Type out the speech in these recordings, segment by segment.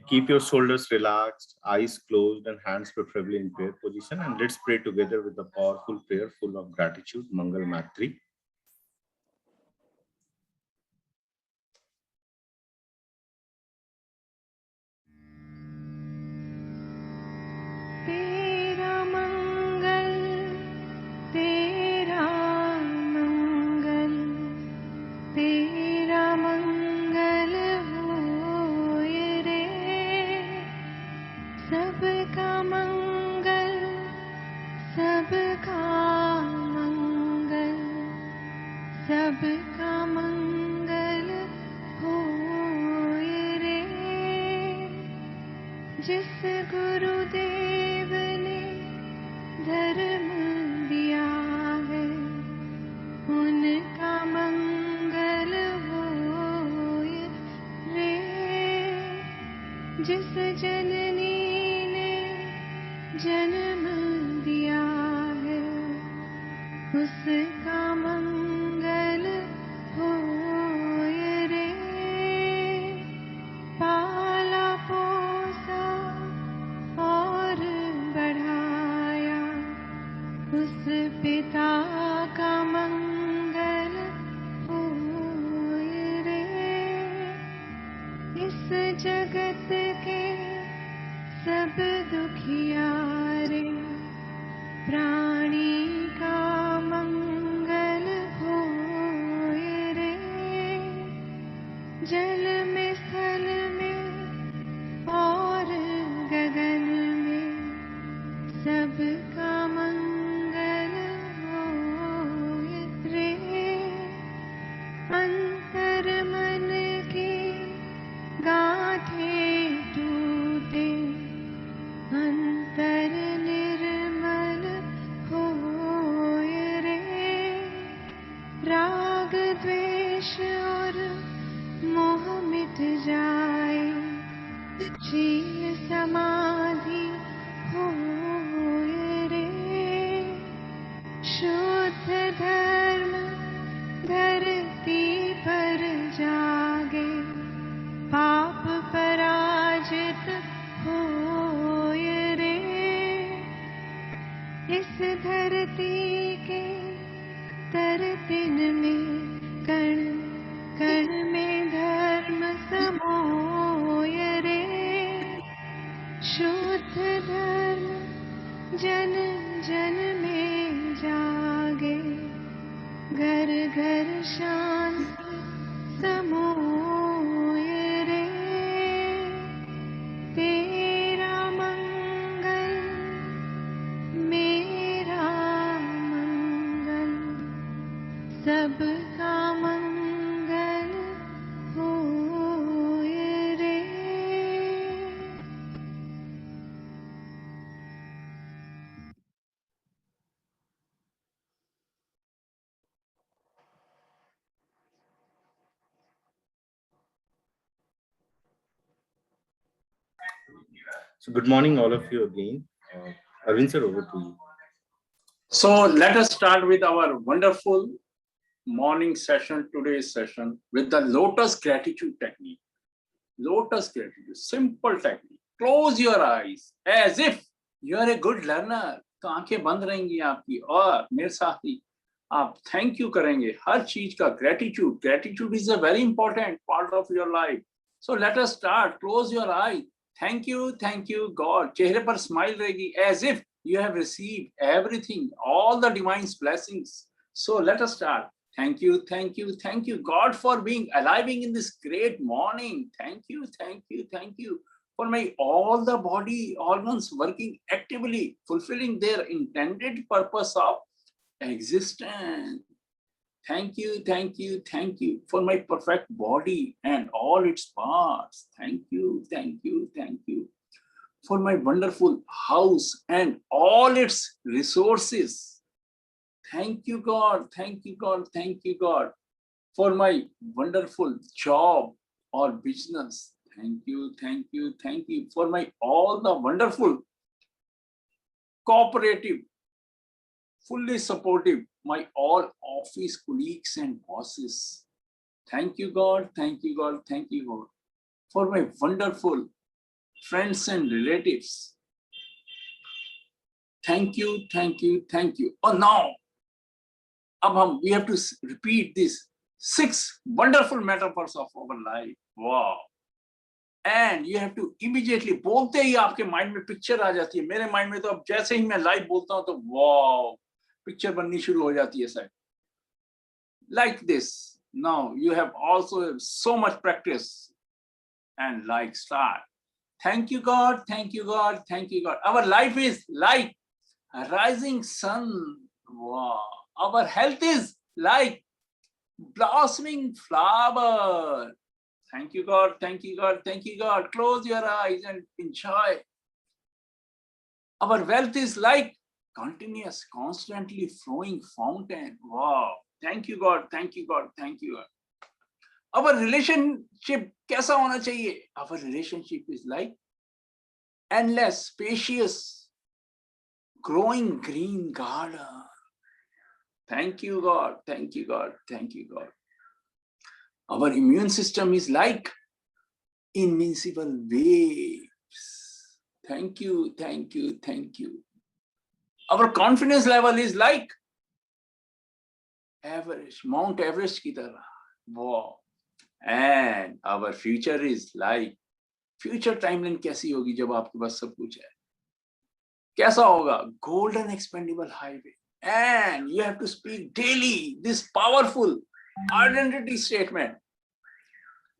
Keep your shoulders relaxed, eyes closed, and hands preferably in prayer position. And let's pray together with a powerful prayer full of gratitude, Mangal Matri. जिस गुरुदेव ने धर्म दिया है उनका मंगल होए रे। जिस जननी ने जन्म दिया है उसका मंगल होए रे। पाला पोसा और बढ़ाया उस पिता का मंगल होए रे। इस जगत के सब दुखियारे प्राणी का मंगल होए रे। जल में स्थल में और गगन में सबका मंगल होए रे। अंतर मन की गांठें टूटे अंतर निर्मल होए रे। राग द्वेष और मोह मिट जाए शील समाधि होए रे। शुद्ध धर्म धरती पर जागे पाप पराजित होए रे। इस धरती के तरतिन में कण कण में धर्म समोए रे। शुद्ध धर्म जन जन में जागे घर घर शांति समोए रे। तेरा मंगल मेरा मंगल सबका मंगल होए रे। So, good morning, all of you again. Arvind sir, over to you. So let us start with our wonderful morning session, today's session, with the lotus gratitude technique. Lotus gratitude, simple technique. Close your eyes as if you are a good learner. तो आंखें बंद रहेंगी आपकी और मेरे साथ ही आप thank you करेंगे हर चीज का। Gratitude, gratitude is a very important part of your life. So let us start. Close your eye. Thank you God. चेहरे पर स्माइल रहेगी as if you have received everything, all the divine blessings. So let us start. Thank you God for being alive in this great morning. Thank you for my all the body organs working actively, fulfilling their intended purpose of existence. Thank you for my perfect body and all its parts. Thank you for my wonderful house and all its resources. Thank you God for my wonderful job or business. Thank you for my all the wonderful cooperative, fully supportive, my all office colleagues and bosses. Thank you God for my wonderful friends and relatives. Thank you, thank you, thank you. Oh, now, we have to repeat these 6 wonderful metaphors of our life. Wow. And you have to immediately, बोलते ही आपके mind में picture आ जाती है. मेरे mind में तो अब जैसे ही मैं लाइव बोलता हूँ तो वाओ पिक्चर बननी शुरू हो जाती है sir. Like this. Now you have also so much practice and like start. Thank you God, thank you God, thank you God. Our life is like a rising sun. Wow. Our health is like blossoming flower. Thank you God, thank you God, thank you God. Close your eyes and enjoy. Our wealth is like continuous, constantly flowing fountain. Wow. Thank you God, thank you God, thank you God. Our relationship कैसा होना चाहिए? Our relationship is like endless, spacious, growing green garden. Thank you God, thank you God, thank you God. Our immune system is like invincible waves. Thank you, thank you, thank you. Our confidence level is like Everest, Mount Everest की तरह. Wow. And our future is like, future timeline कैसी होगी जब आपके पास सब कुछ है? कैसा होगा? Golden expandable highway. And you have to speak daily this powerful identity statement.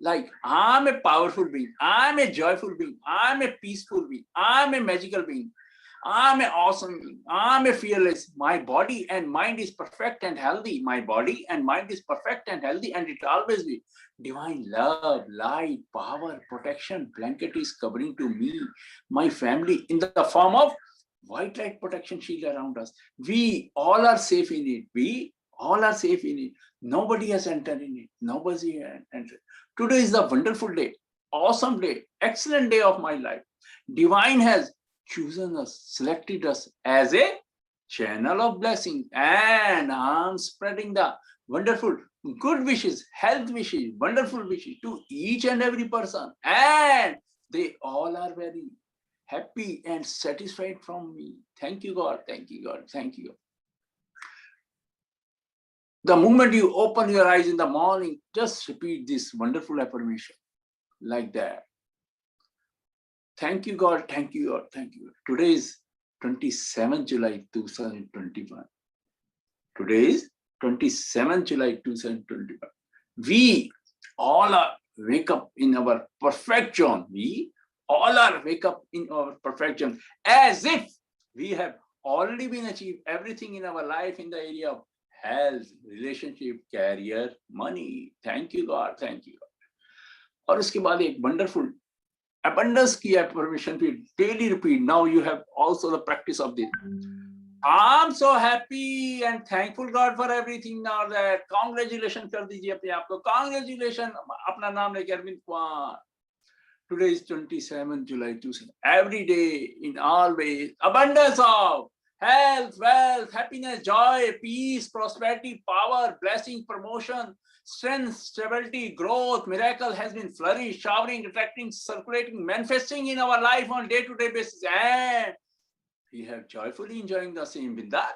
Like, I'm a powerful being, I'm a joyful being, I'm a peaceful being, I'm a magical being, I'm an awesome being, I'm a fearless. My body and mind is perfect and healthy. My body and mind is perfect and healthy, and it always be. Divine love, light, power, protection, blanket is covering to me, my family, in the form of white light protection shield around us. We all are safe in it. We all are safe in it. Nobody has entered in it. Nobody has entered. Today is a wonderful day, awesome day, excellent day of my life. Divine has chosen us, selected us as a channel of blessing, and I'm spreading the wonderful good wishes, health wishes, wonderful wishes to each and every person, and they all are very happy and satisfied from me. Thank you God, thank you God, thank you. The moment you open your eyes in the morning, just repeat this wonderful affirmation like that. Thank you God, thank you God, thank you. Today is 27 July 2021. Today is 27 July 2021. We all are wake up in our perfect zone. We all are wake up in our perfect zone as if we have already been achieved everything in our life in the area of health, relationship, career, money. Thank you God, thank you God. और उसके बाद एक wonderful abundance की affirmation पे daily repeat. Now you have also the practice of this. I'm so happy and thankful God for everything now that. Congratulations कर दीजिए अपने आप को. Congratulations अपना नाम लेके Arvind Kumar. Today is 27 July 2000. Every day in all ways abundance of health, wealth, happiness, joy, peace, prosperity, power, blessing, promotion, strength, stability, growth, miracle has been flourished, showering, attracting, circulating, manifesting in our life on day-to-day basis, and we have joyfully enjoying the same with that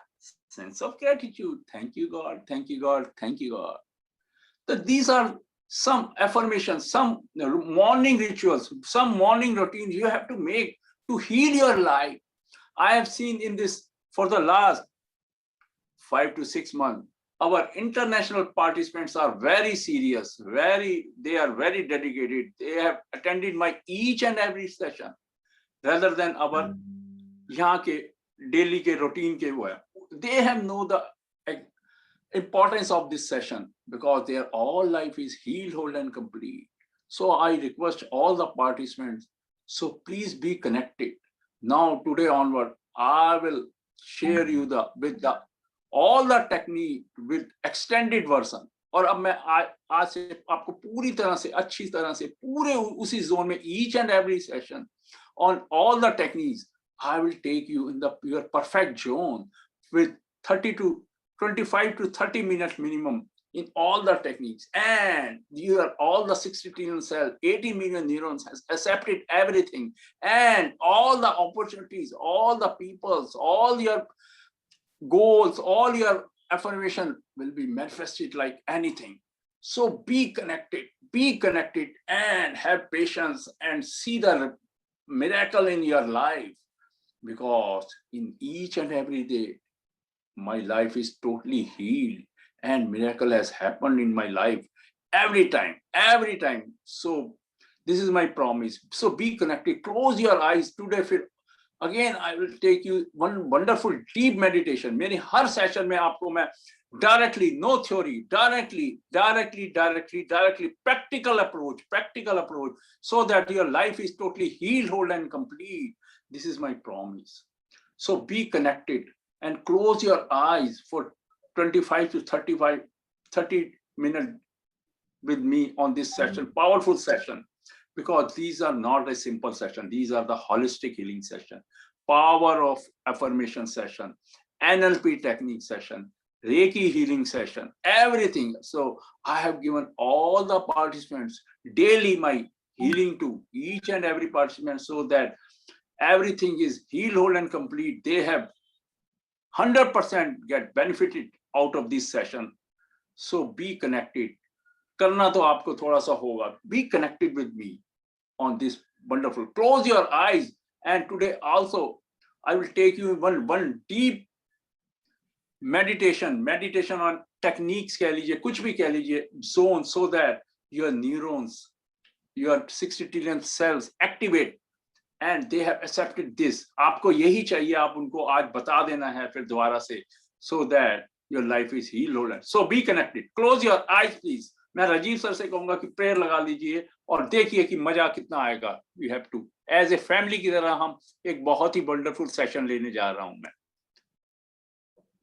sense of gratitude. Thank you God, thank you God, thank you God. So these are some affirmations, some morning rituals, some morning routines you have to make to heal your life. I have seen in this for the last 5 to 6 months, our international participants are very serious, they are very dedicated. They have attended my each and every session rather than our यहाँ के daily के routine के वो है. They have know the importance of this session because their all life is healed, whole and complete. So I request all the participants, so please be connected. Now today onward, I will share you with all the technique with extended version. और अब मैं आज से आपको पूरी तरह से अच्छी तरह से पूरे उसी zone में each and every session on all the techniques, I will take you in your perfect zone with 25 to 30 minutes minimum in all the techniques, and all the 60 trillion cells, 80 million neurons has accepted everything, and all the opportunities, all the peoples, all your goals, all your affirmation will be manifested like anything. So be connected and have patience and see the miracle in your life, because in each and every day, my life is totally healed and miracle has happened in my life every time. So this is my promise. So be connected, close your eyes today. Again, I will take you one wonderful deep meditation. मेरी हर session में आपको मैं directly, no theory, directly, practical approach, so that your life is totally healed, whole, and complete. This is my promise. So be connected and close your eyes for 25 to 30 minutes with me on this session, powerful session, because these are not a simple session. These are the holistic healing session, power of affirmation session, NLP technique session, Reiki healing session, everything. So I have given all the participants daily my healing to each and every participant, so that everything is healed, whole, and complete. They have 100% get benefited out of this session. So be connected. करना तो आपको थोड़ा सा होगा. Be connected with me on this wonderful. Close your eyes, and today also I will take you one deep meditation on techniques कह लीजिए, कुछ भी कह लीजिए, zone, so that your neurons, your 60 trillion cells activate, and they have accepted this. आपको यही चाहिए, आप उनको आज बता देना है फिर दोबारा से, so that your life is healed. So be connected. Close your eyes, please. मैं राजीव सर से कहूंगा कि प्रेयर लगा लीजिए और देखिए कि मजा कितना आएगा. We have to, as a family की तरह हम एक बहुत ही वंडरफुल सेशन लेने जा रहा हूं मैं.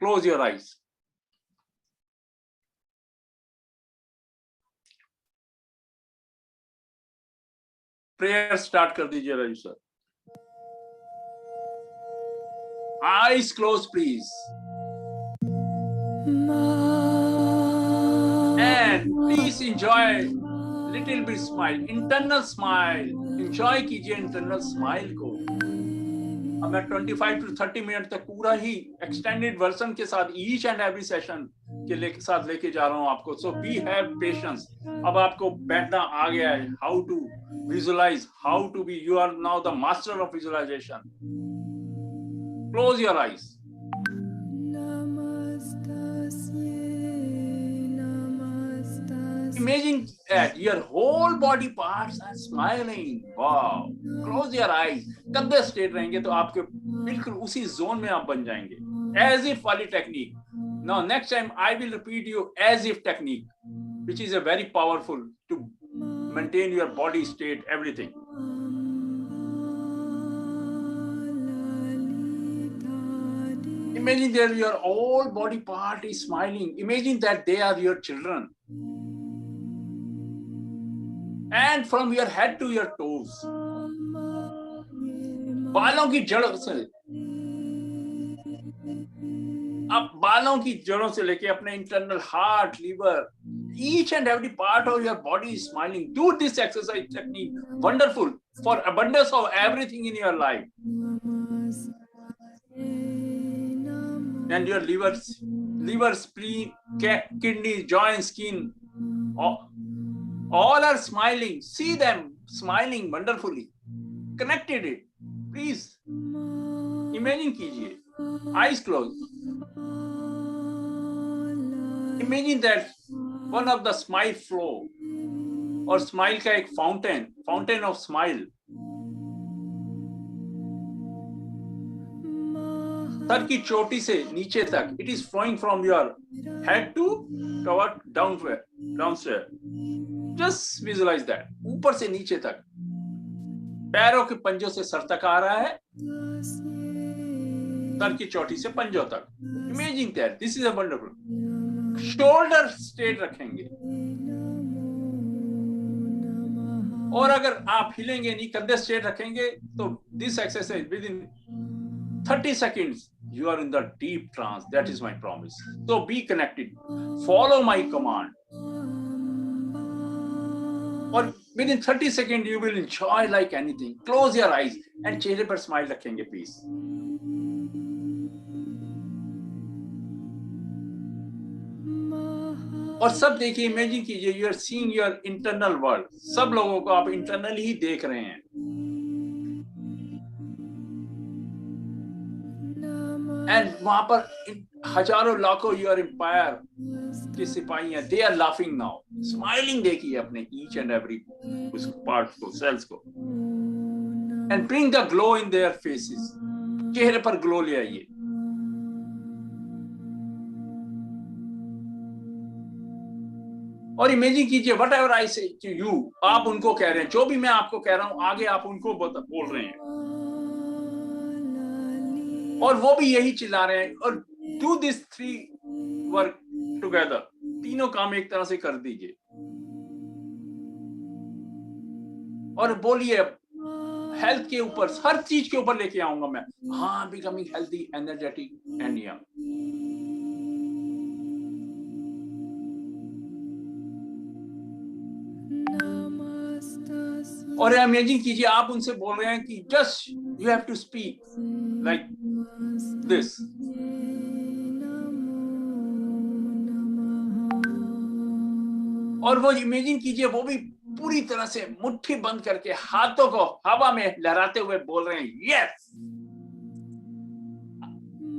Close your eyes. Prayer start कर दीजिए Rajiv sir. Eyes closed, please. And please enjoy little bit smile, internal smile. Enjoy कीजिए internal smile को. अब मैं 25 to 30 मिनट तक पूरा ही extended version के साथ each and every session के साथ लेके जा रहा हूँ आपको. So be have patience. अब आपको बैठना आ गया है. How to visualize, how to be. You are now the master of visualization. Close your eyes. Imagine that your whole body parts are smiling. Wow. Close your eyes. कंधे straight रहेंगे तो आपके बिल्कुल उसी zone में आप बन जाएंगे. As if वाली technique. Now next time I will repeat you as if technique, which is a very powerful to maintain your body state, everything. Imagine that your whole body part is smiling. Imagine that they are your children. And from your head to your toes, बालों की जड़ों से, अब बालों की जड़ों से लेके अपने internal heart, liver, each and every part of your body is smiling. Do this exercise technique, wonderful for abundance of everything in your life. And your liver, spleen, kidneys, joints, skin, all are smiling. See them smiling wonderfully. Connected it. Please. Imagine कीजिए. Eyes closed. Imagine that one of the smile flow or smile का एक fountain of smile. Sir की चोटी से नीचे तक. It is flowing from your head to toward downstairs. Just visualize that. ऊपर से नीचे तक. पैरों के पंजों से सर तक आ रहा है. सर की चोटी से पंजों तक. Imagine that. This is a wonderful. Shoulder straight रखेंगे. और अगर आप हिलेंगे नहीं, कंधे straight रखेंगे, तो this exercise within 30 seconds You are in the deep trance. That is my promise. So be connected. Follow my command. Or within 30 seconds, you will enjoy like anything. Close your eyes and चेहरे पर smile रखेंगे, please. और सब देखिए, imagine कीजिए, you are seeing your internal world. सब लोगों को आप इंटरनल ही देख रहे हैं. एंड वहां पर हजारों लाखों योर एम्पायर के सिपाही हैं. They are laughing now, smiling. देखिए अपने ईच एंड एवरी उस पार्ट को, सेल्स को. And bring the glow in their faces. चेहरे पर ग्लो ले आइए. और इमेजिन कीजिए, वट एवर आई से टू यू, आप उनको कह रहे हैं, जो भी मैं आपको कह रहा हूं आगे आप उनको बोल रहे हैं, और वो भी यही चिल्ला रहे हैं. और डू दिस 3 वर्क टुगेदर. तीनों काम एक तरह से कर दीजिए और बोलिए, हेल्थ के ऊपर, हर चीज के ऊपर लेके आऊंगा मैं. हाँ, becoming healthy, energetic and young. और इमेजिन कीजिए, आप उनसे बोल रहे हैं कि just you have to speak like this. और वो इमेजिन कीजिए, वो भी पूरी तरह से मुट्ठी बंद करके हाथों को हवा में लहराते हुए बोल रहे हैं, yes,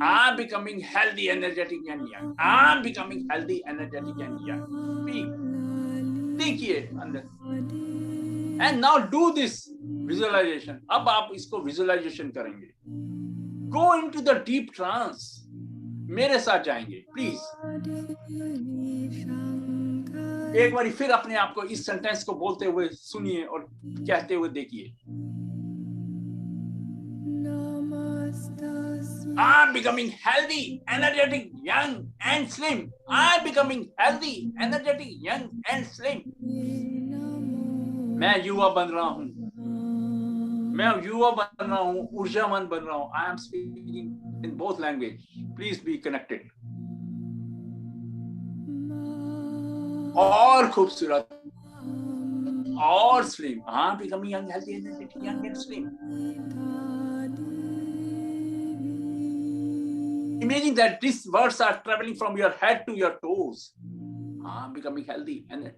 I am becoming healthy, energetic and young. I am becoming healthy, energetic and young. Speak. देखिए अंदर. And now do this visualization. अब आप इसको visualization करेंगे. Go into the deep trance. मेरे साथ जाएंगे, प्लीज. एक बार फिर अपने आप को इस सेंटेंस को बोलते हुए सुनिए और कहते हुए देखिए. I'm becoming healthy, energetic, young and slim. I'm becoming healthy, energetic, young and slim. मैं युवा बन रहा हूं. मैं युवा बन रहा हूं, ऊर्जावान बन रहा हूं. I am speaking in both language. Please be connected. और खूबसूरत और स्लिम. हाँ, becoming young, healthy, energetic, young and slim. Imagine that these words are traveling from your head to your toes. हाँ, becoming healthy and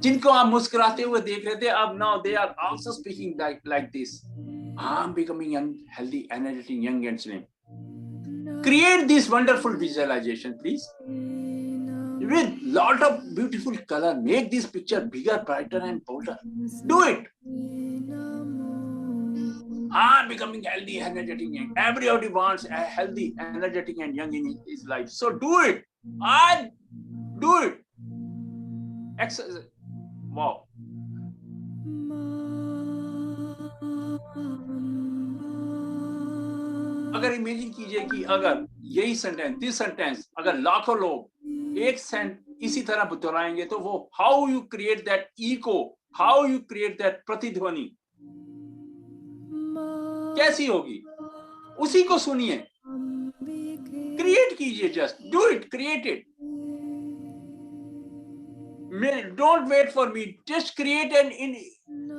जिनको आप मुस्कुराते हुए देख रहे थे, अब now they are also speaking like this. I'm becoming young, healthy, energetic, young and slim. Create this wonderful visualization, please. With lot of beautiful color, make this picture bigger, brighter and bolder. Do it. I'm becoming healthy, energetic, young. Everybody wants a healthy, energetic and young in his life. So do it. I do it. Wow. अगर imagine कीजिए कि अगर यही sentence, this sentence अगर लाखों लोग एक इसी तरह दोहराएंगे, तो वो how you create that echo, how you create that प्रतिध्वनि कैसी होगी. उसी को सुनिए, क्रिएट कीजिए. Just do it, create it. Don't wait for me. Just create and in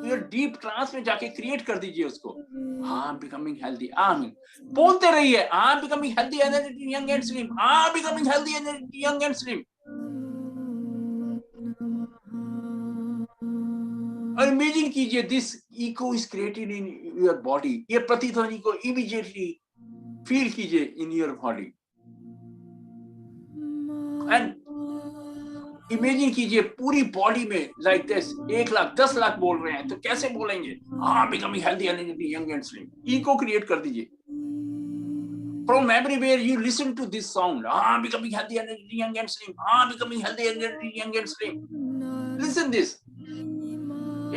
your deep trance में जाके create कर दीजिए उसको. I'm becoming healthy. आमीन. बोलते रहिए. I'm becoming healthy, energetic, young and slim. I'm becoming healthy, energetic, young and slim. और imagine कीजिए, this echo is created in your body. ये प्रतिध्वनि को immediately feel कीजिए in your body. And imagine कीजिए पूरी बॉडी में लाइक दिस 1 लाख 10 लाख बोल रहे हैं, तो कैसे बोलेंगे? हाँ, becoming healthy, energetic, young and slim. Echo create कर दीजिए. From everywhere you listen to this sound. हाँ, becoming healthy, energetic, young and slim. हाँ, becoming healthy, energetic, young and slim. Listen this.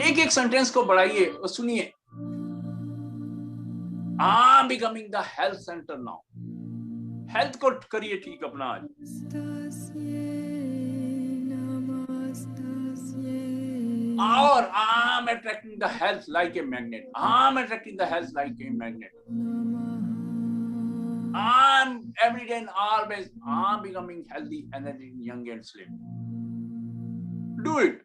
एक सेंटेंस को बढ़ाइए और सुनिए. हाँ, becoming the health centre now. Health को करिए ठीक अपना आज. और I'm attracting the health like a magnet. I'm attracting the health like a magnet. I'm every day and always, I'm becoming healthy, energetic, young and slim. Do it.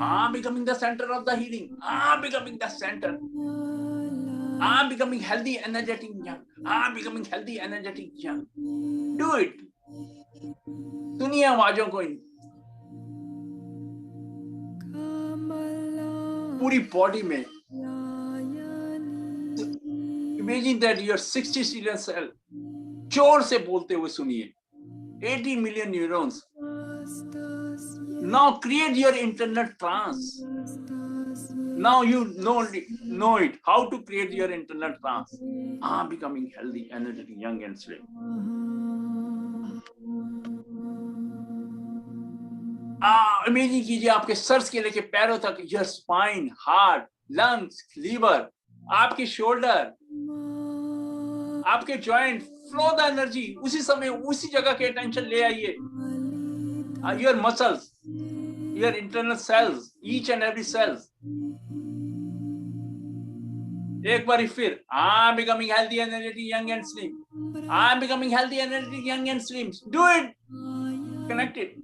I'm becoming the center of the healing. I'm becoming the center. I'm becoming healthy, energetic, young. I'm becoming healthy, energetic, young. Do it. सुनिए आवाजों को पूरी body में. Imagine that your 60 trillion cell जोर से बोलते हुए सुनिए. 80 million neurons. Now create your internal trance. Now you know it. How to create your internal trance. I'm becoming healthy, energetic, young and slim. Imagine कीजिए आपके सर से लेके पैरों तक, your spine, heart, lungs, liver, आपके शोल्डर, आपके joint, flow the energy. उसी समय उसी जगह के टेंशन ले आइए. Your muscles, your internal cells, each and every cells. एक बार फिर, I'm becoming healthy, energetic, young and slim. I'm becoming healthy, energetic, young and slim. Do it. Connect it.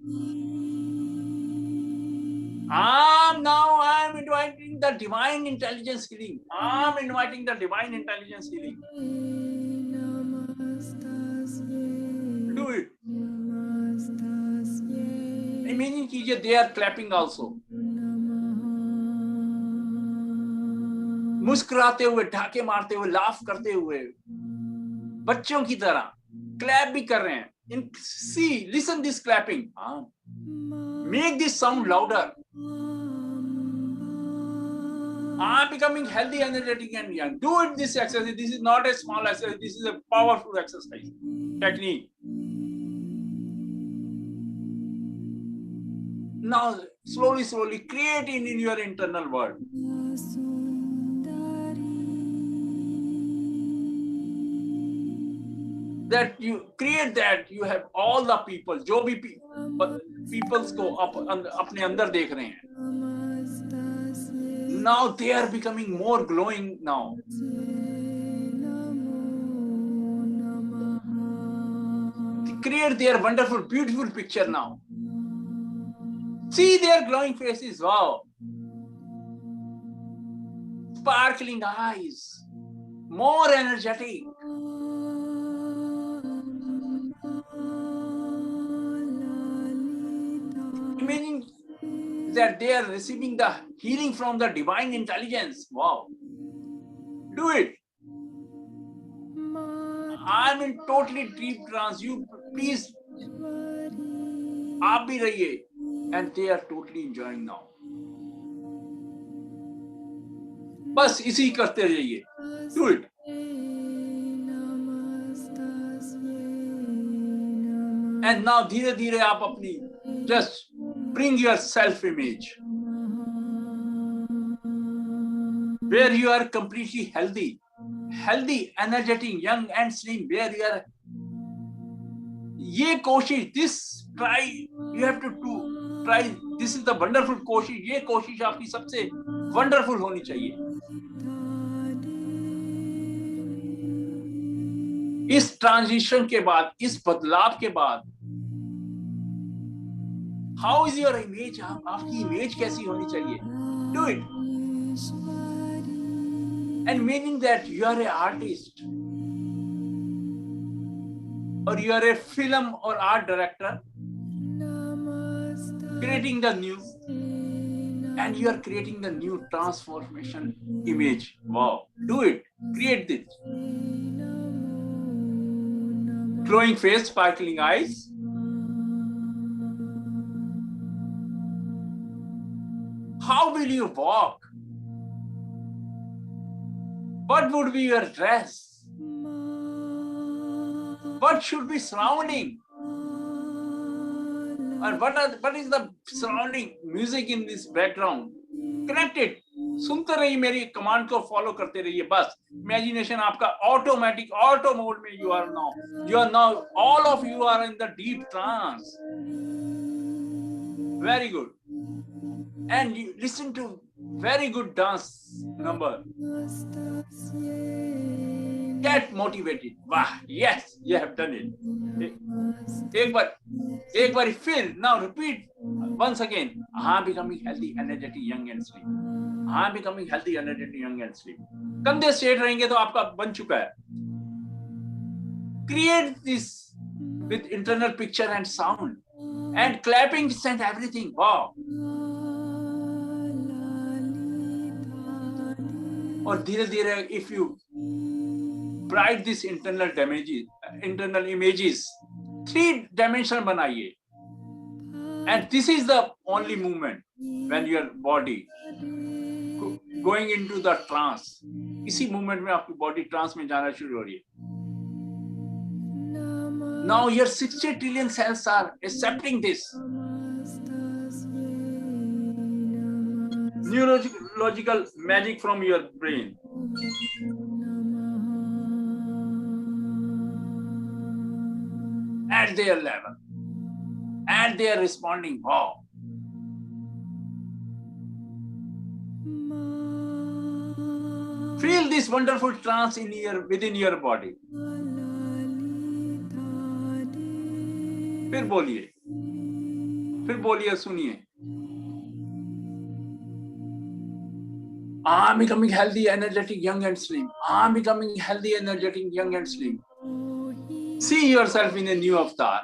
I'm inviting the divine intelligence healing. I'm inviting the divine intelligence healing. Do it. Imagine कीजिए, they are clapping also. मुस्कुराते हुए, ढाके मारते हुए, laugh करते हुए, बच्चों की तरह क्लैप भी कर रहे हैं. See, listen this clapping. Make this sound louder. I'm becoming healthy, energetic, and young. Do it, this exercise. This is not a small exercise. This is a powerful exercise technique. Now, slowly, slowly, create in your internal world. That you create, that you have all the people, जो भी peoples को अपने अंदर देख रहे हैं. Now they are becoming more glowing now. Create their wonderful, beautiful picture now. See their glowing faces. Wow. Sparkling eyes. More energetic. Imagine that they are receiving the healing from the divine intelligence. Wow. Do it. I'm in totally deep trance. You please, आप भी रहिए. And they are totally enjoying now. बस इसी करते रहिए. Do it. And now धीरे धीरे आप अपनी just bring your self-image where you are completely healthy, energetic, young and slim, where you are. ये कोशिश, this try, you have to try. This is the wonderful कोशिश. ये कोशिश आपकी सबसे wonderful होनी चाहिए. इस ट्रांजिशन के बाद, इस बदलाव के बाद, how is your image? आपकी इमेज कैसी होनी चाहिए? Do it. And meaning that you are an artist, or you are a film or art director, creating the new, and you are creating the new transformation image. Wow. Do it. Create this. Glowing face, sparkling eyes. How will you walk? What would be your dress? What should be surrounding? And what is the surrounding music in this background? Connect it. सुनते रहिए, मेरी command को follow करते रहिए, बस imagination आपका automatic auto mode में you are now all of you are in the deep trance. Very good. And you listen to very good dance number. Get motivated. Wow, yes, you have done it. एक बार फिर, now repeat once again. हाँ, becoming healthy, energetic, young and slim. हाँ, becoming healthy, energetic, young and slim. कंधे straight रहेंगे तो आपका बन चुका है. Create this with internal picture and sound. And clapping and everything. Wow. और धीरे धीरे if you bright this internal images, 3-dimensional बनाइए. And this is the only movement when your body going into the trance. इसी movement में आपकी body trance में जाना शुरू हो रही है. Now your 60 trillion cells are accepting this. Neurological magic from your brain. At their level. And they are responding. Wow. Feel this wonderful trance within your body. फिर बोलिए, सुनिए. I'm becoming healthy, energetic, young and slim. I'm becoming healthy, energetic, young and slim. See yourself in a new avatar.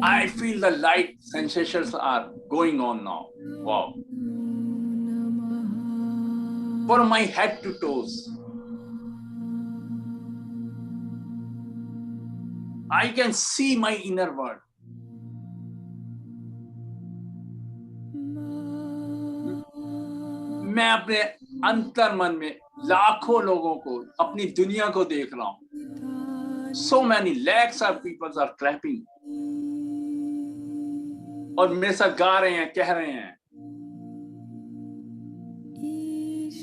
I feel the light sensations are going on now. Wow. From my head to toes. I can see my inner world. मैं अपने अंतर मन में लाखों लोगों को, अपनी दुनिया को देख रहा हूं. So many lakhs of people are clapping. और मेरे साथ गा रहे हैं, कह रहे हैं.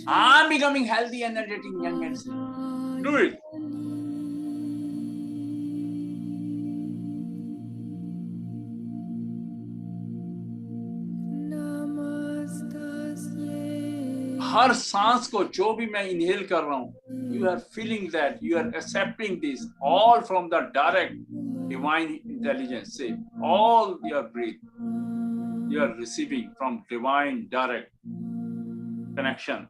I'm becoming healthy, energetic, young and slim. Do it. हर सांस को जो भी मैं इनहेल कर रहा हूं, you are feeling that, you are accepting this all from the direct divine intelligence. Say, all your breath, you are receiving from divine direct connection.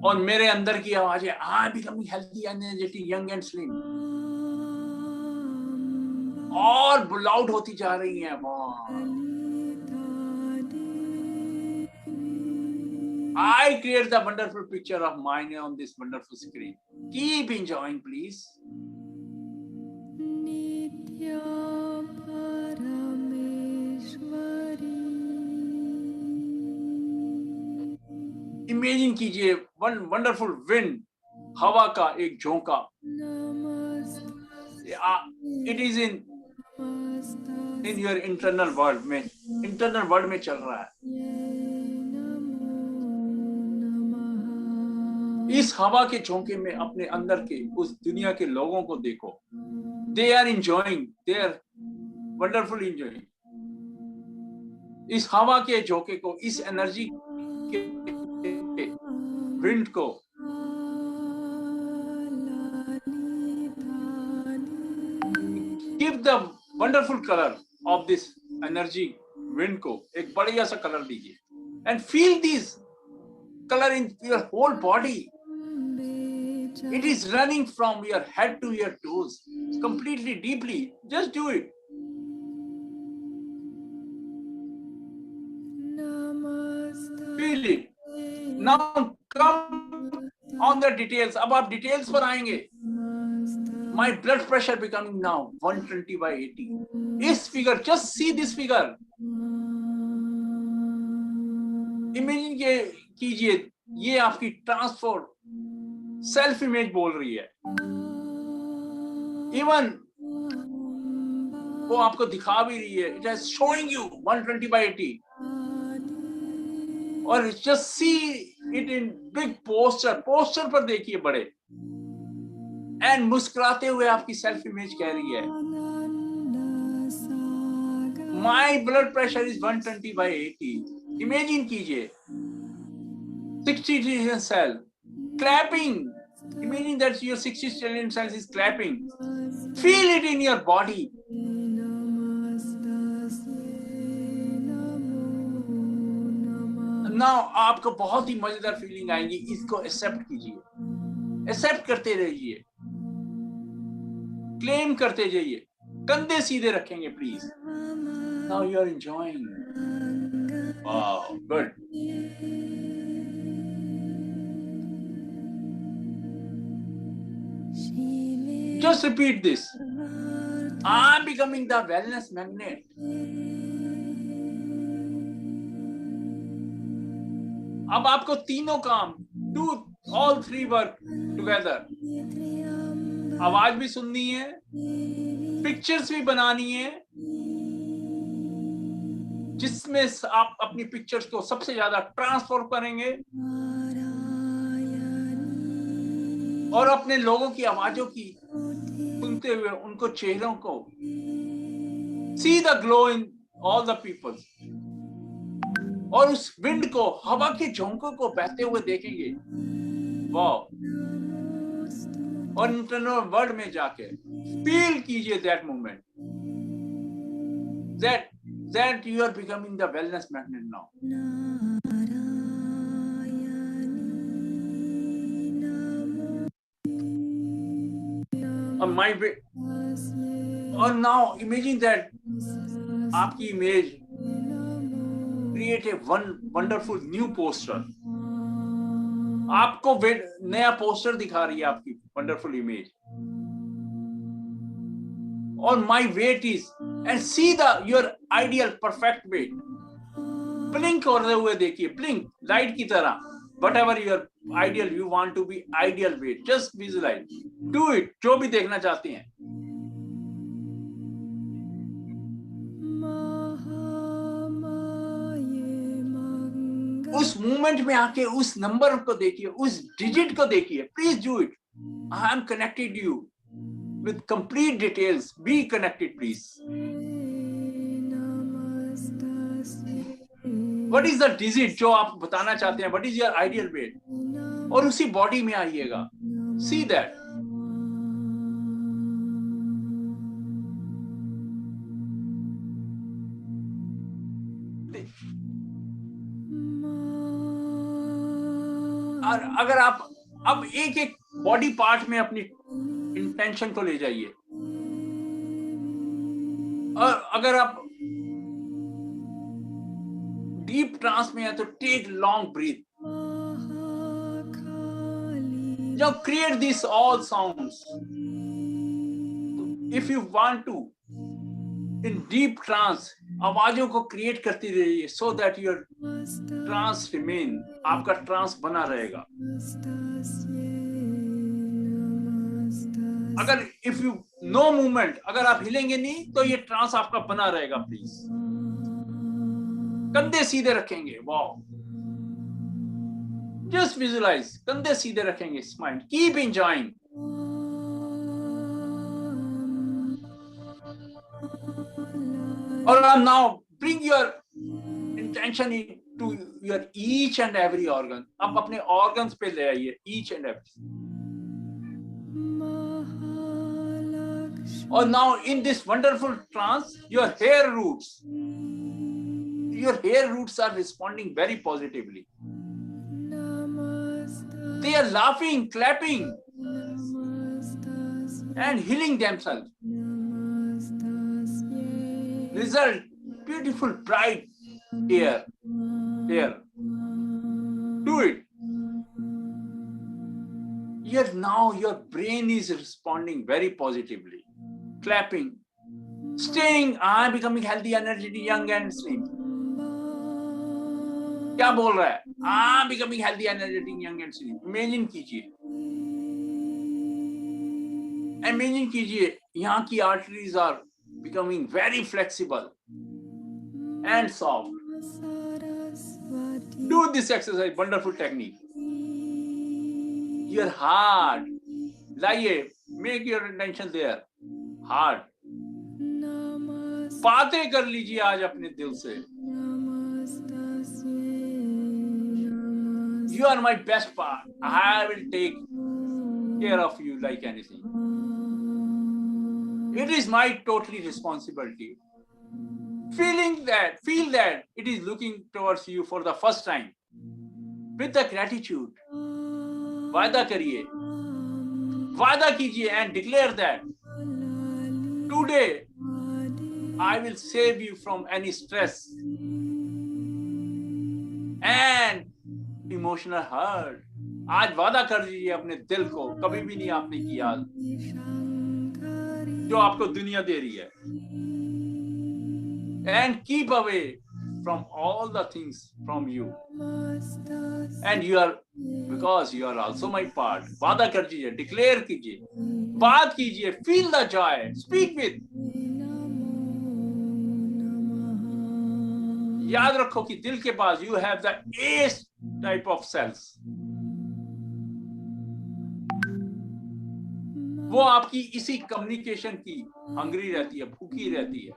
और मेरे अंदर की आवाज है, I am becoming healthy, energetic, young and slim. और loud होती जा रही है. I create the wonderful picture of mine on this wonderful screen. Keep enjoying, please. Imagine कीजिए one wonderful wind, हवा का एक झोंका. It is in your internal world में चल रहा है. इस हवा के झोंके में अपने अंदर के उस दुनिया के लोगों को देखो. They are enjoying, they are wonderfully enjoying. इस हवा के झोंके को, इस एनर्जी के विंड को give the wonderful color of this energy wind को एक बढ़िया सा कलर दीजिए. And feel this color in your whole body. It is running from your head to your toes, completely, deeply. Just do it. Feel it. Now come on the details. अब आप details पर आएंगे. My blood pressure becoming now 120/80. This figure, just see this figure. Imagine कीजिए, ये आपकी transfer self image बोल रही है, इवन वो आपको दिखा भी रही है, इट इज शोइंग यू 120/80 और just see it in big poster पर देखिए बड़े, एंड मुस्कुराते हुए आपकी सेल्फ इमेज कह रही है my blood pressure is 120/80। Imagine कीजिए 60 trillion cell clapping. Imagine that your 60 trillion cells is clapping. Feel it in your body. Now आपको बहुत ही मजेदार फीलिंग आएंगी, इसको एक्सेप्ट कीजिए, एक्सेप्ट करते रहिए, क्लेम करते जाइए, कंधे सीधे रखेंगे please. Now you are enjoying. Wow, good. Just repeat this. I'm becoming the wellness magnet. अब आपको तीनों काम, do all three work together. आवाज भी सुननी है, पिक्चर्स भी बनानी है, जिसमें आप अपनी पिक्चर्स को सबसे ज्यादा ट्रांसफॉर्म करेंगे और अपने लोगों की आवाजों की सुनते हुए उनको चेहरों को see the glow in all the people, और उस विंड को, हवा के झोंकों को बहते हुए देखेंगे। वाह, और इंटरनल वर्ल्ड में जाके फील कीजिए that moment, that you are becoming the wellness magnet now. On my way, or now imagine that आपकी image create a wonderful new poster. आपको नया पोस्टर दिखा रही है आपकी वंडरफुल इमेज, और my weight is, and see your ideal perfect weight. Blink करते हुए देखिए, blink लाइट की तरह, whatever your ideal you want to be ideal weight, just visualize, do it, जो भी देखना चाहते हैं। उस मूवमेंट में आके उस नंबर को देखिए, उस डिजिट को देखिए, please do it. I am connected you with complete details. Be connected, please. What is the digit जो आप बताना चाहते हैं? What is your ideal weight? और उसी बॉडी में आइएगा। See that. और अगर आप अब एक एक बॉडी पार्ट में अपनी इंटेंशन को ले जाइए, और अगर आप डीप ट्रांस में है तो टेक लॉन्ग ब्रीथ, जब create this all sounds, if you want to in deep trance, आवाजों को क्रिएट करती रहिए, so that your trance remain, आपका ट्रांस बना रहेगा। अगर इफ यू नो मूवमेंट, अगर आप हिलेंगे नहीं तो ये ट्रांस आपका बना रहेगा। प्लीज कंधे सीधे रखेंगे, वाओ, जस्ट विजुअलाइज, कंधे सीधे रखेंगे, स्माइल, कीप एंजॉयिंग। और now bring your intention to your each and every organ. आप अपने ऑर्गन्स पे ले आइए, each and every. Or now in this wonderful trance, your hair roots are responding very positively. They are laughing, clapping, and healing themselves. Result, beautiful, bright hair. Do it. Now your brain is responding very positively. Clapping, staying, I'm becoming healthy, energetic, young and slim. क्या बोल रहा है? I'm becoming healthy, energetic, young and slim. Imagine कीजिए। Imagine कीजिए यहाँ की arteries are becoming very flexible and soft. Do this exercise, wonderful technique. Your heart, लाइए, make your intention there. Heart. बातें कर लीजिए आज अपने दिल से. You are my best part. I will take care of you like anything. It is my totally responsibility. Feel that it is looking towards you for the first time. With the gratitude. वादा करिए, वादा कीजिए and declare that today I will save you from any stress and emotional hurt. आज वादा कर दीजिए अपने दिल को, कभी भी नहीं आपने किया जो आपको दुनिया दे रही है. And keep away from all the things from you. And you are, because you are also my part. वादा कर दीजिए, declare कीजिए, बात कीजिए, feel the joy, speak with. याद रखो कि दिल के पास you have the ace type of cells. वो आपकी इसी कम्युनिकेशन की हंग्री रहती है, भूखी रहती है.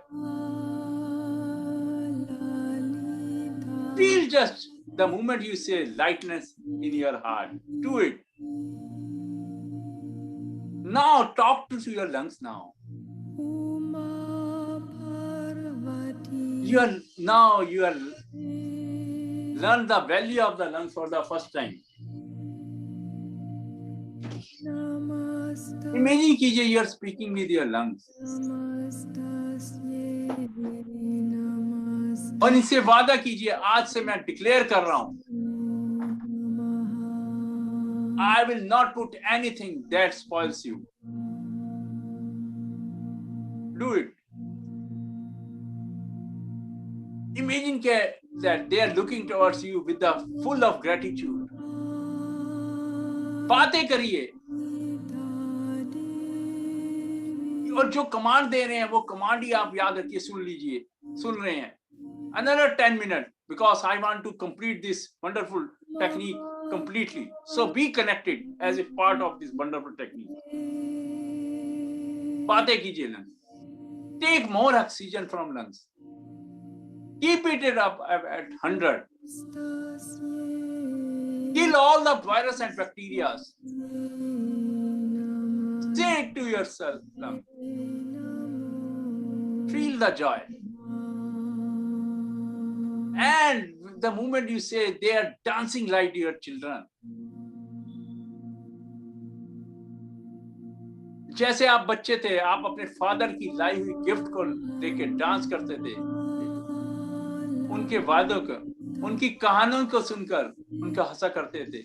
Feel just the moment you say lightness in your heart. Do it. Now talk to your lungs now. You are learn the value of the lungs for the first time. Imagine कीजिए you are speaking with your lungs. और इनसे वादा कीजिए, आज से मैं declare कर रहा हूं, I will not put anything that spoils you. Do it. Imagine that they are looking towards you with the full of gratitude. बातें करिए और जो कमांड दे रहे हैं वो कमांड ही आप याद रखिए, सुन रहे हैं. Another 10 minutes because I want to complete this wonderful technique completely. So be connected as a part of this wonderful technique. बातें कीजिए lungs. Take more oxygen from lungs. Keep it up at 100. Kill all the virus and bacteria. Say it to yourself, lungs. Feel the joy. And the moment you say, they are dancing like your children. जैसे आप बच्चे थे, आप अपने father की लाई हुई gift को लेके डांस करते थे, उनके वादों को, उनकी कहानियों को सुनकर उनका हंसा करते थे.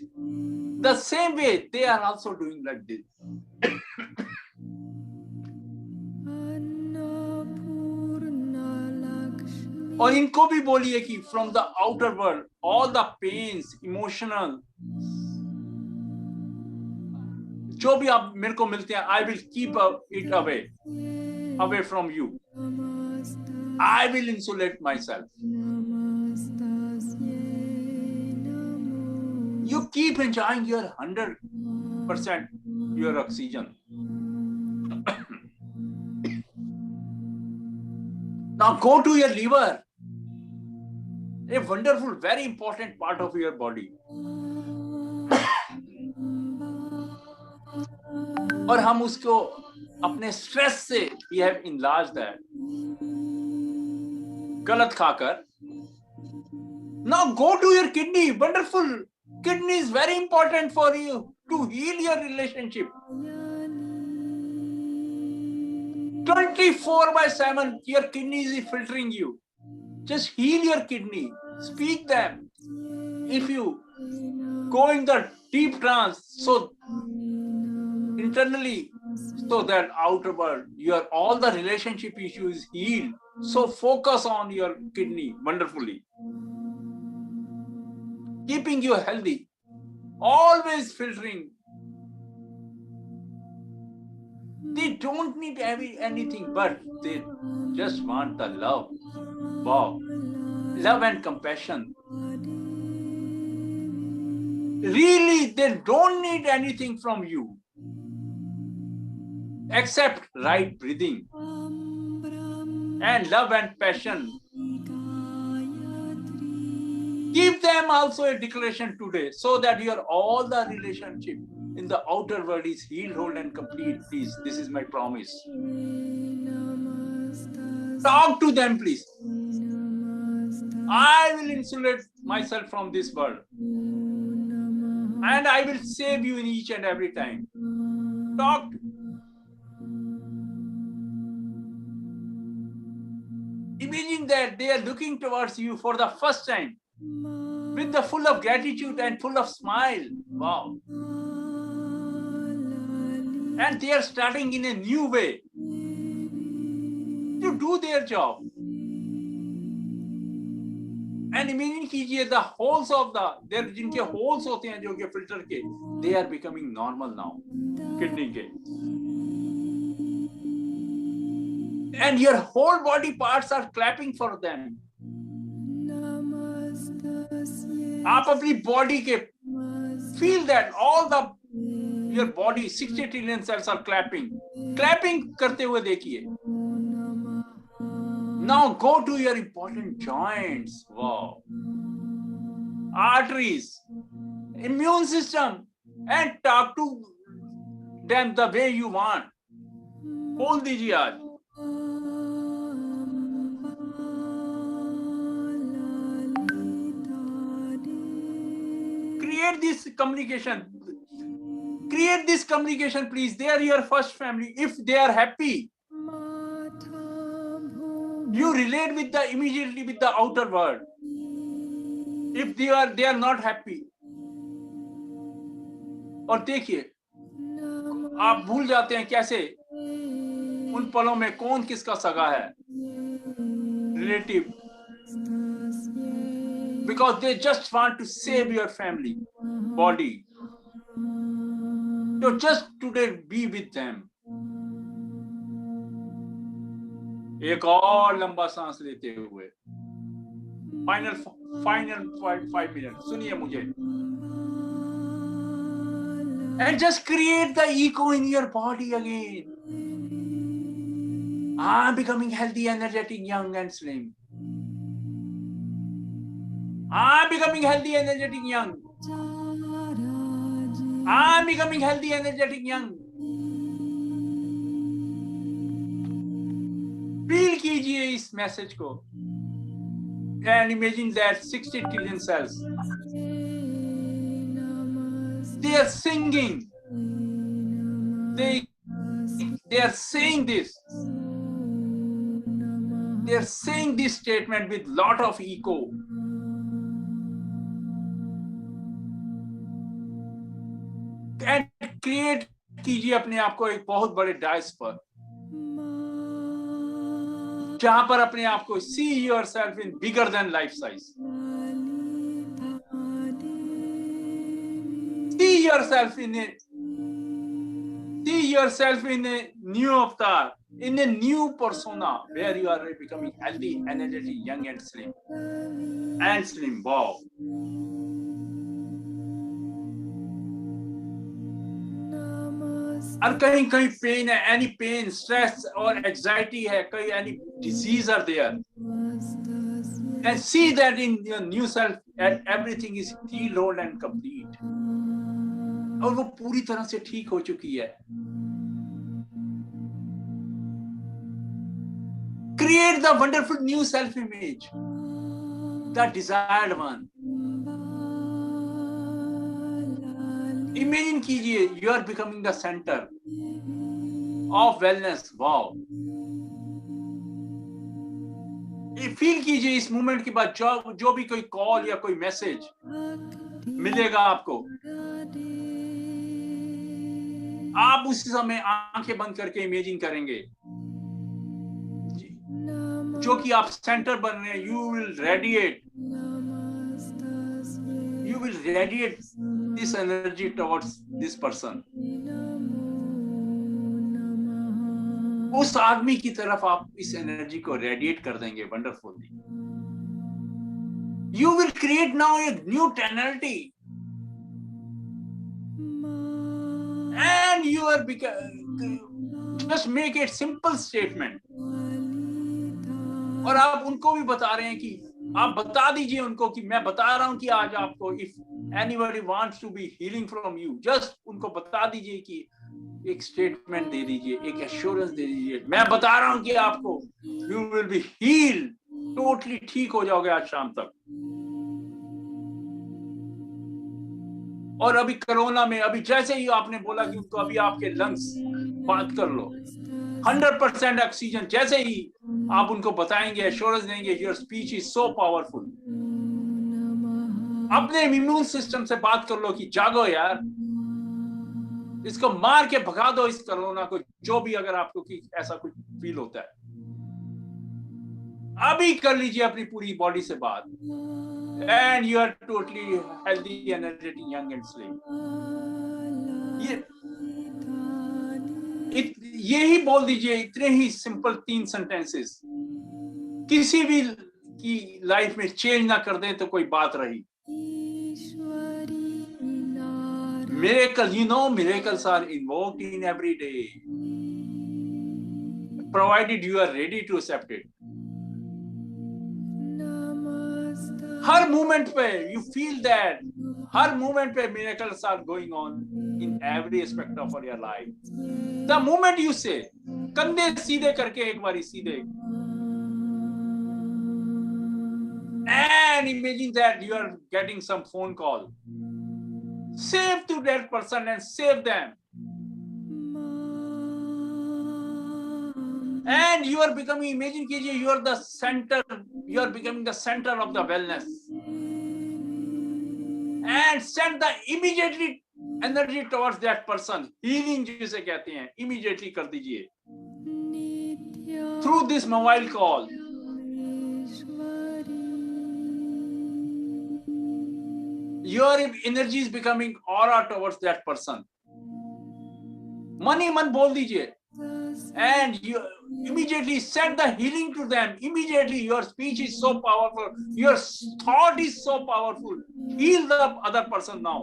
The same way they are also doing like this. और इनको भी बोलिए कि from the outer world, all the pains, emotional, जो भी आप मेरे को मिलते हैं, I will keep it away from you. I will insulate myself. You keep enjoying your 100% your oxygen. Now go to your liver. A wonderful, very important part of your body. और हम उसको अपने स्ट्रेस से we have enlarged that. गलत खाकर. Now go to your kidney. Wonderful. Kidney is very important for you to heal your relationship. 24/7, your kidney is filtering you. Just heal your kidney. Speak them. If you go in the deep trance, so internally, so that outer world, all the relationship issues healed. So focus on your kidney wonderfully. Keeping you healthy. Always filtering. They don't need anything, but they just want the love. Wow. Love and compassion. Really, they don't need anything from you except right breathing and love and passion. Give them also a declaration today so that your all the relationship in the outer world is healed, whole, and complete. Please, this is my promise. Talk to them, please. I will insulate myself from this world, and I will save you in each and every time. Talk. Imagine that they are looking towards you for the first time with the full of gratitude and full of smile. Wow. And they are starting in a new way to do their job. And imagine कीजिए the holes of the there जिनके holes होते हैं जो कि filter के, they are becoming normal now, kidney के. And your whole body parts are clapping for them. आप अपनी body के feel that all the your body 60 trillion cells are clapping करते हुए देखिए. Now go to your important joints. Wow. Arteries, immune system, and talk to them the way you want. Hold दीजिए आज. Create this communication. Create this communication, please. They are your first family. If they are happy, you relate with the immediately with the outer world. If they are not happy, और देखिए आप भूल जाते हैं कैसे उन पलों में कौन किसका सगा है, relative, because they just want to save your family body. So just today be with them. एक और लंबा सांस लेते हुए फाइनल 5 minutes सुनिए मुझे. And just create the echo in your body again. I'm becoming healthy, energetic, young and slim. I'm becoming healthy, energetic, young. I'm becoming healthy, energetic, young. Feel कीजिए इस मैसेज को. And imagine that 60 trillion cells. They are singing. They are saying this. They are saying this statement with lot of echo. And create कीजिए अपने आप को एक बहुत बड़े डाइस पर, जहां पर अपने आप को see yourself in bigger than life size. See yourself in a new avatar, in a new persona, where you are becoming healthy, energetic, young and slim. Wow. और कहीं कहीं पेन है, any pain, stress और anxiety है, कहीं any disease are there, and see that in your new self that everything is healed, whole and complete, और वो पूरी तरह से ठीक हो चुकी है. Create the wonderful new self image, the desired one. Imagine कीजिए you are becoming the center of wellness. Wow. Feel कीजिए इस मूवमेंट के बाद जो भी कोई कॉल या कोई मैसेज मिलेगा आपको, आप उस समय आंखें बंद करके इमेजिन करेंगे जो कि आप सेंटर बन रहे हैं. You will radiate this energy towards this person. उस आदमी की तरफ आप इस एनर्जी को रेडिएट कर देंगे wonderfully. You will create now a new tonality, and you are just make a simple statement. और आप उनको भी बता रहे हैं कि आप बता दीजिए उनको कि मैं बता रहा हूं कि आज आपको if anybody wants to be healing from you, just उनको बता दीजिए कि एक स्टेटमेंट दे दीजिए, एक एश्योरेंस दे दीजिए, मैं बता रहा हूं कि आपको you will be healed, totally ठीक हो जाओगे आज शाम तक. और अभी कोरोना में अभी जैसे ही आपने बोला कि उनको अभी आपके लंग्स बात कर लो, 100% ऑक्सीजन, जैसे ही आप उनको बताएंगे, एश्योरेंस देंगे, your speech is so powerful. अपने इम्यून सिस्टम से बात कर लो कि जागो यार, इसको मार के भगा दो इस कोरोना को, जो भी अगर आपको कि ऐसा कुछ फील होता है, अभी कर लीजिए अपनी पूरी बॉडी से बात, and you are totally healthy, energetic, young and slim. यही बोल दीजिए, इतने ही सिंपल 3 सेंटेंसेस किसी भी की लाइफ में चेंज ना कर दें तो कोई बात रही. Miracle, you know, miracles are invoked in every day, provided you are ready to accept it. Her moment पे you feel that, her moment पे miracles are going on in every aspect of your life. The moment you say, कंधे सीधे करके एक बारी सीधे, and imagine that you are getting some phone call, save to that person and save them, and you are becoming, imagine कीजिए, you are the center, you are becoming the center of the wellness, and send the immediately energy towards that person. Healing जिसे कहते हैं, immediately कर दीजिए through this mobile call. Your energy is becoming aura towards that person. मन ही मन बोल दीजिए, and you immediately send the healing to them. Immediately, your speech is so powerful, your thought is so powerful. Heal the other person now.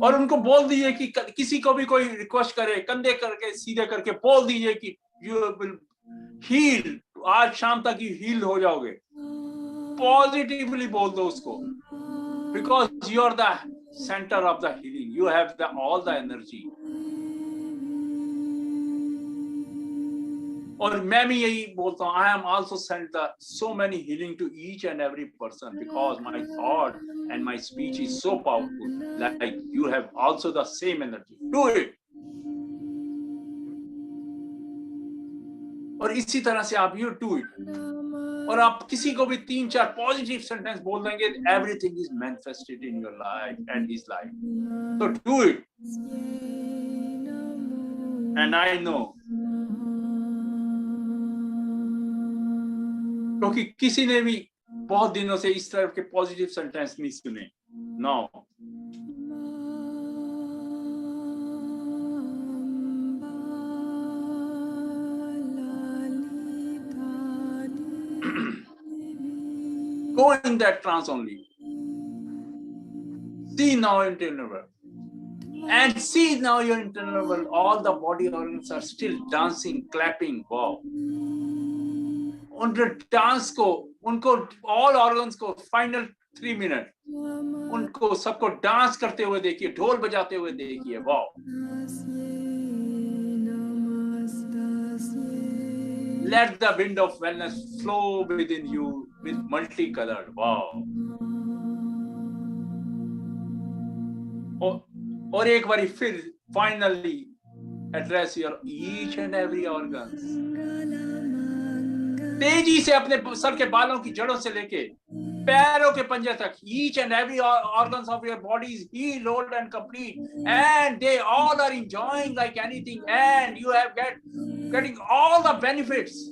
और उनको बोल दीजिए कि किसी को भी कोई रिक्वेस्ट करे, कंधे करके सीधे करके बोल दीजिए कि you will heal, आज शाम तक ही हील हो जाओगे. पॉजिटिवली बोल दो उसको, because you are the center of the healing, you have all the energy. और मैं भी यही बोलता हूँ, I am also sent so many healing to each and every person, because my thought and my speech is so powerful. Like you have also the same energy. Do it. और इसी तरह से आप you do it. और आप किसी को भी 3-4 पॉजिटिव सेंटेंस बोल देंगे, everything is manifested in your life and his life. So do it. And I know, क्योंकि किसी ने भी बहुत दिनों से इस तरह के पॉजिटिव सेंटेंस नहीं सुने. No. Go in that trance only. See now your internal world. And see now your internal world. All the body organs are still dancing, clapping. Wow. उनके डांस को, उनको all organs को final 3 minutes, उनको सबको dance करते हुए देखिए, ढोल बजाते हुए देखिए. Wow. Let the wind of wellness flow within you with multicolored. Wow. और एक बारी फिर finally address your each and every organs. तेजी से अपने सर के बालों की जड़ों से लेके पैरों के पंजे तक, each and every organs of your body is healed, whole and complete, and they all are enjoying like anything, and you have getting all the benefits,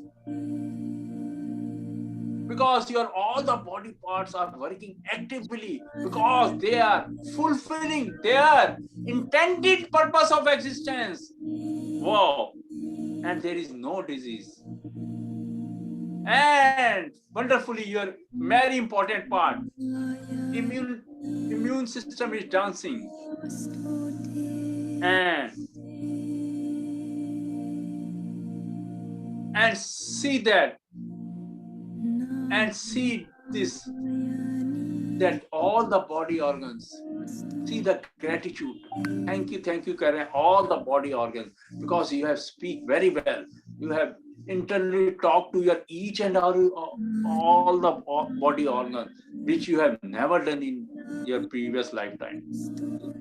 because your all the body parts are working actively because they are fulfilling their intended purpose of existence. Wow. And there is no disease. And wonderfully, your very important part, immune system is dancing. And see that, and see this, that all the body organs, see the gratitude. Thank you, Karen, all the body organs, because you have speak very well. You have internally talked to your each and all the body organs, which you have never done in your previous lifetime.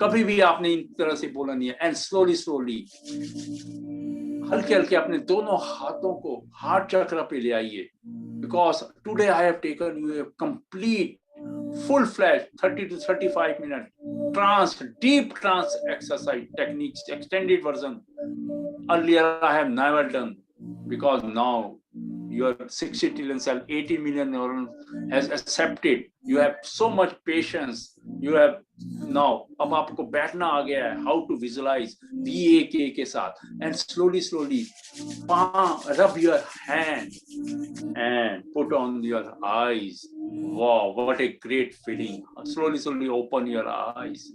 कभी भी आपने इन तरह से बोला नहीं है. And slowly हल्के हल्के अपने दोनों हाथों को हार्ट चक्र पे ले आइए, because today I have taken you a complete full-fledged 30 to 35 minute deep trance exercise techniques, extended version. Earlier I have never done, because now your 60 trillion cell, 80 million neuron has accepted. You have so much patience. You have now, अब आपको बैठना आ गया है, how to visualize VAK के साथ, and slowly rub your hand and put on your eyes. Wow, what a great feeling. Slowly open your eyes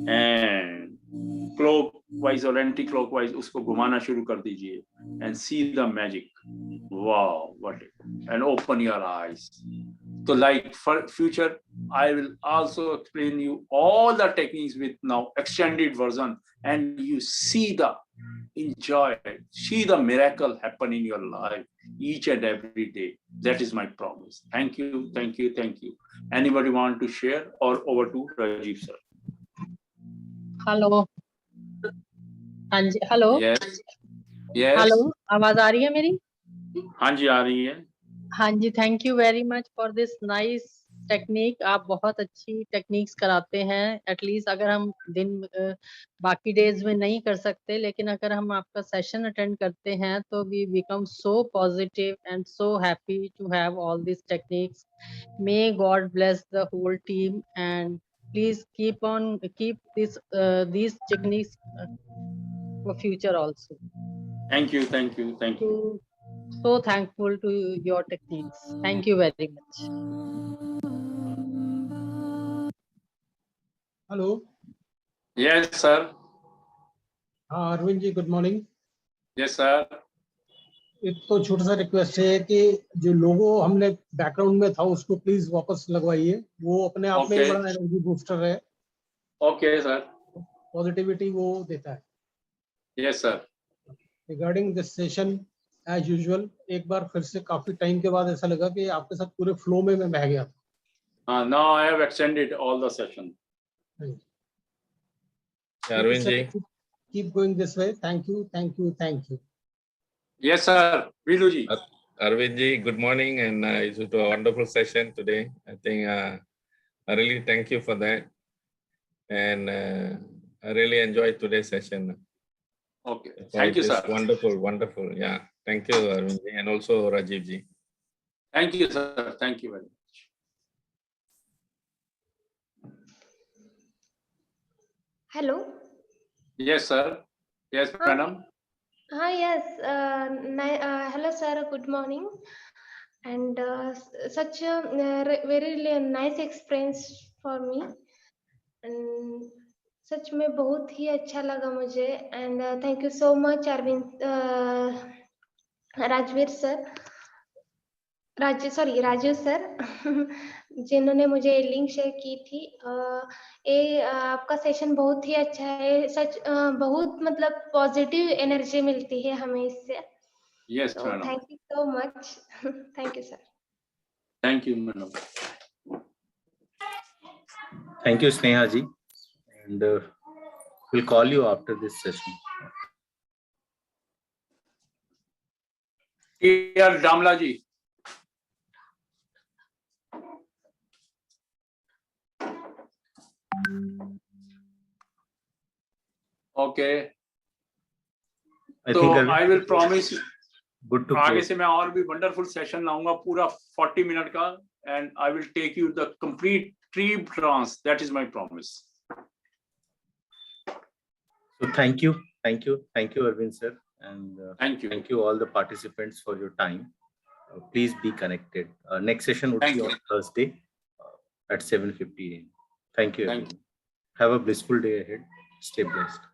and clockwise or anti-clockwise उसको घुमाना शुरू कर दीजिए and see the magic. Wow, and open your eyes. So like for future, I will also explain you all the techniques with now extended version, and you see the miracle happen in your life each and every day. That is my promise. Thank you. Anybody want to share, or over to Rajiv sir? Hello. हाँ जी, hello. Yes. Hello, आवाज आ रही है मेरी? हाँ जी, आ रही है. हाँ जी, thank you very much for this nice technique. आप बहुत अच्छी टेक्निक्स कराते हैं. एटलीस्ट अगर हम बाकी डेज में नहीं कर सकते, लेकिन अगर हम आपका सेशन अटेंड करते हैं तो we become so positive and so happy to have all this techniques. May God bless the whole team, and please keep these techniques for future also. Thank you. So thankful to your techniques. Thank you very much. Hello. Yes sir. हाँ Arvind ji, good morning. Yes sir. एक तो छोटा सा request है कि जो लोगो हमने background में था उसको प्लीज वापस लगवाइए. वो अपने आप में बड़ा एनर्जी बूस्टर है. Okay sir. पॉजिटिविटी वो देता है. Yes sir. Regarding this session as usual, एक बार फिर से काफी टाइम के बाद ऐसा लगा कि आपके साथ पूरे फ्लो में मैं बह गया था. Now I have extended all the session. Arvind ji. Keep going this way. Thank you. Yes sir. Vilu ji. Arvind ji, good morning, and it's a wonderful session today. I think I really thank you for that, and I really enjoyed today's session. Okay, thank you sir. Wonderful. Yeah, thank you Arvind ji, and also Rajiv ji. Thank you sir. Thank you very much. Hello. Yes sir. Yes madam. Yes. Hello sir, good morning. And such a very nice experience for me. And सच में बहुत ही अच्छा लगा मुझे. And thank you so much Arvind, Raju sir जिन्होंने मुझे link share की थी. ये आपका सेशन बहुत ही अच्छा है. सच बहुत मतलब पॉजिटिव एनर्जी मिलती है हमें इससे. Yes madam. Thank you so much. Thank you sir. Thank you madam. Thank you Sneha ji, and we'll call you after this session. Dear Damla ji. Okay. I So think I will promise you. Good to आगे close. से मैं और भी wonderful session लाऊंगा पूरा 40 minute का, and I will take you the complete tree trance, that is my promise. So thank you, Arvind sir, and Thank you. thank you all the participants for your time. Please be connected. Next session would Thank be you. on Thursday at 7:50 a.m. Thank you, Thank everyone. Have a blissful day ahead. Stay blessed.